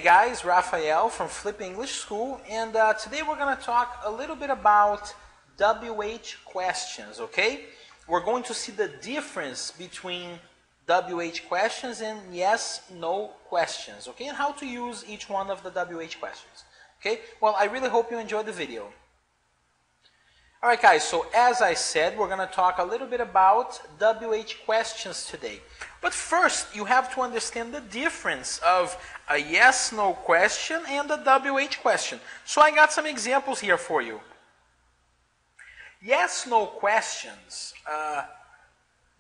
guys, Rafael from Flip English School, and today we're going to talk a little bit about WH questions, okay? We're going to see the difference between WH questions and yes/no questions, okay? And how to use each one of the WH questions, okay? Well, I really hope you enjoyed the video. Alright guys, so as I said, we're going to talk a little bit about WH questions today. But first, you have to understand the difference of a yes/no question and a WH question. So I got some examples here for you. Yes/no questions,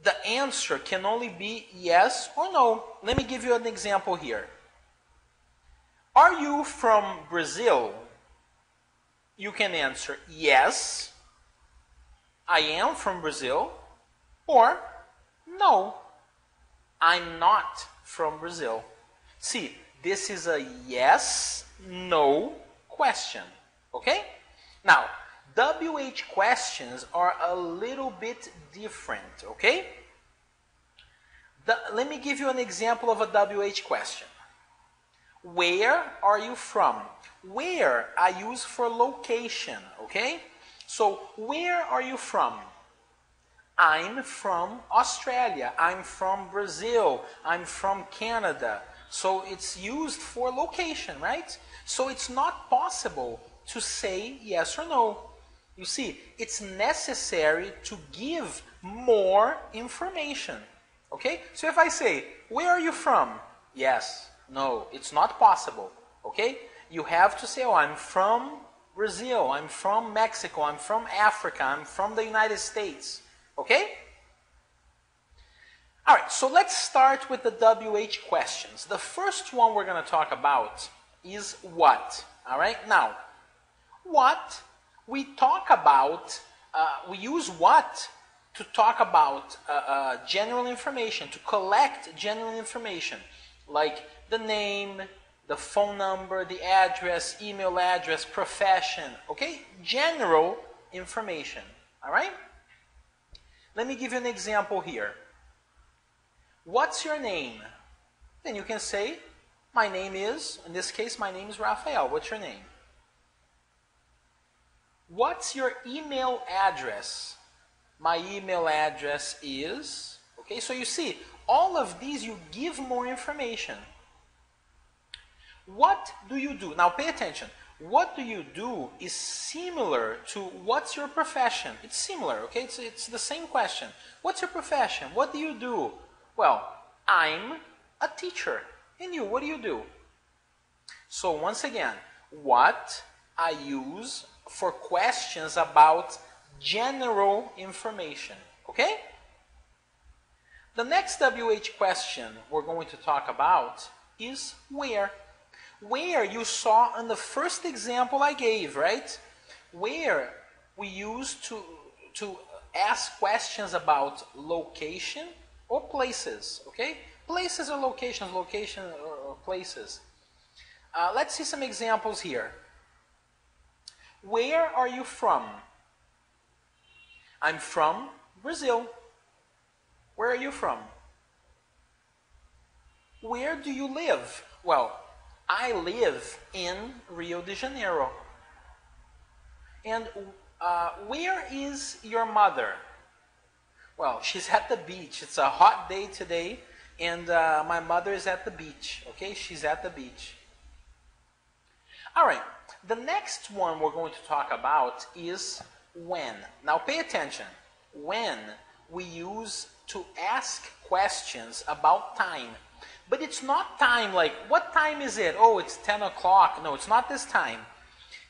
the answer can only be yes or no. Let me give you an example here. Are you from Brazil? You can answer yes, I am from Brazil, or no, I'm not from Brazil. See, this is a yes/no question, okay? Now, WH questions are a little bit different, okay? Let me give you an example of a WH question. Where are you from? Where I use for location, okay? So, where are you from? I'm from Australia. I'm from Brazil. I'm from Canada. So, it's used for location, right? So, it's not possible to say yes or no. You see, it's necessary to give more information. Okay? So, if I say, where are you from? Yes. No, it's not possible. Okay? You have to say, oh, I'm from Brazil, I'm from Mexico, I'm from Africa, I'm from the United States. Okay? Alright, so let's start with the WH questions. The first one we're going to talk about is what. Alright, now, what we talk about, we use what to talk about general information, to collect general information, like the name, the phone number, the address, email address, profession, okay? General information, all right? Let me give you an example here. What's your name? Then you can say, my name is, in this case, my name is Rafael. What's your name? What's your email address? My email address is, okay? So you see, all of these you give more information. What do you do? Now pay attention. What do you do is similar to what's your profession. It's similar, okay? It's the same question. What's your profession? What do you do? Well, I'm a teacher. And you, what do you do? So once again, what I use for questions about general information, okay? The next WH question we're going to talk about is where. Where you saw in the first example I gave, right? Where we use to ask questions about location or places, okay? Places or locations, location or places. Let's see some examples here. Where are you from? I'm from Brazil. Where are you from? Where do you live? Well, I live in Rio de Janeiro. And where is your mother? Well, she's at the beach. It's a hot day today, and my mother is at the beach. Okay, she's at the beach. All right, the next one we're going to talk about is when. Now pay attention. When we use to ask questions about time. But it's not time like, what time is it? Oh, it's 10 o'clock. No, it's not this time.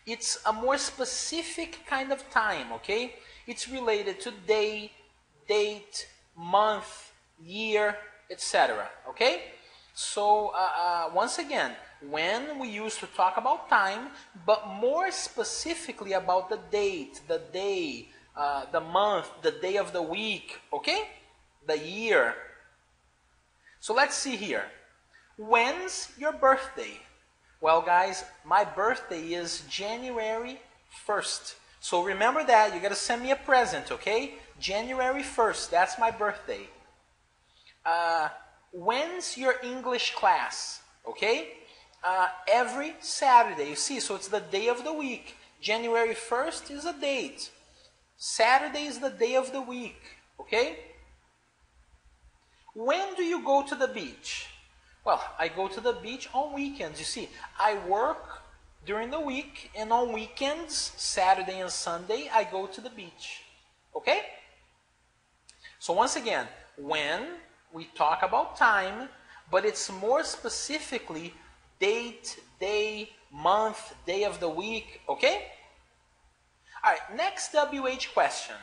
It's a more specific kind of time, okay? It's related to day, date, month, year, etc. Okay? So, once again, when we use to talk about time, but more specifically about the date, the day, the month, the day of the week, okay? The year. So let's see here. When's your birthday? Well, guys, my birthday is January 1st. So remember that. You got to send me a present, okay? January 1st. That's my birthday. When's your English class? Okay? every Saturday. You see, so it's the day of the week. January 1st is a date. Saturday is the day of the week. Okay? When do you go to the beach? Well, I go to the beach on weekends. You see, I work during the week, and on weekends, Saturday and Sunday, I go to the beach. Okay? So once again, when we talk about time, but it's more specifically date, day, month, day of the week. Okay? All right, next WH question.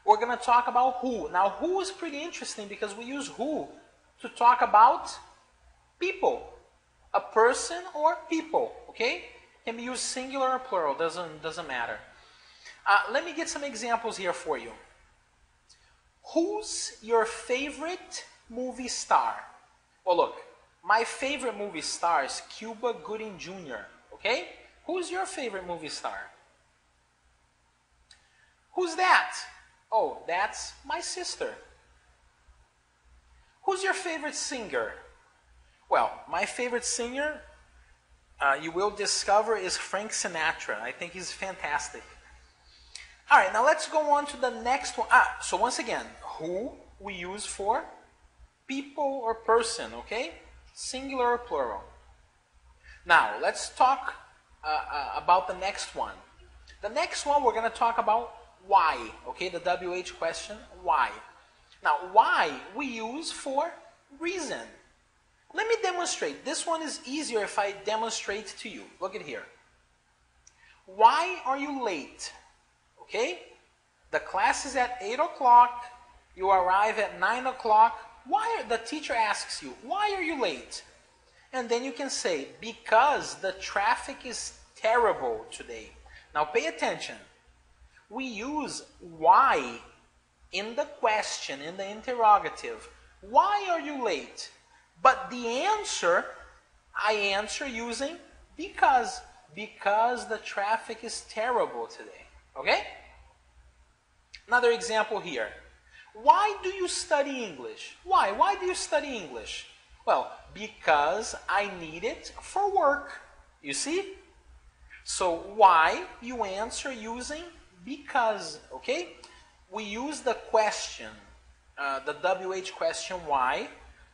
We're going to talk about who. Now, who is pretty interesting because we use who to talk about people. A person or people, okay? Can be used singular or plural, doesn't matter. Let me get some examples here for you. Who's your favorite movie star? Well, look, my favorite movie star is Cuba Gooding Jr., okay? Who's your favorite movie star? Who's that? Oh, that's my sister. Who's your favorite singer? Well, my favorite singer, you will discover, is Frank Sinatra. I think he's fantastic. All right, now let's go on to the next one. So once again, who we use for people or person, okay? Singular or plural. Now, let's talk about the next one. The next one, we're going to talk about why, okay? The WH question, why. Now, why we use for reason. Let me demonstrate. This one is easier if I demonstrate to you. Look at here. Why are you late? Okay? The class is at 8 o'clock. You arrive at 9 o'clock. The teacher asks you, why are you late? And then you can say, because the traffic is terrible today. Now pay attention. We use why in the question, in the interrogative. Why are you late? But the answer, I answer using because. Because the traffic is terrible today. Okay? Another example here. Why do you study English? Why? Why do you study English? Well, because I need it for work. You see? So why you answer using because. Okay? We use the question, the WH question why,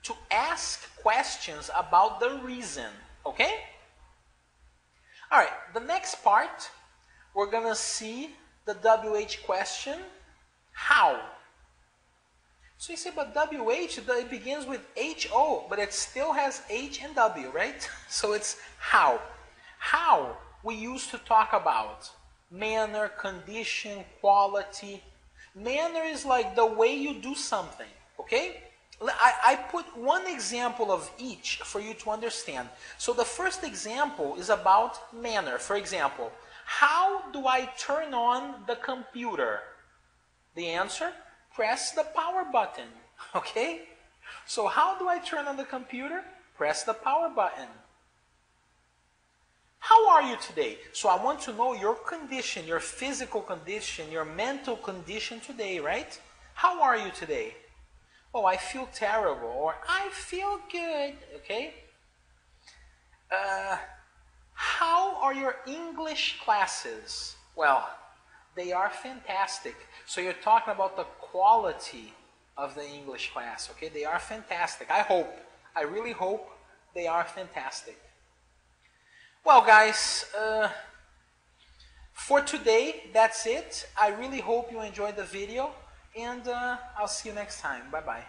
to ask questions about the reason. Okay? All right, the next part, we're going to see the WH question, how. So you say, but WH, it begins with HO, but it still has H and W, right? So it's how. How we used to talk about manner, condition, quality. Manner is like the way you do something, okay? I put one example of each for you to understand. So the first example is about manner. For example, how do I turn on the computer? The answer, press the power button. Okay? So how do I turn on the computer? Press the power button. How are you today? So I want to know your condition, your physical condition, your mental condition today, right? How are you today? Oh, I feel terrible, or I feel good, okay? How are your English classes? Well, they are fantastic. So you're talking about the quality of the English class, okay? They are fantastic. I really hope they are fantastic. Well, guys, for today, that's it. I really hope you enjoyed the video, and I'll see you next time. Bye-bye.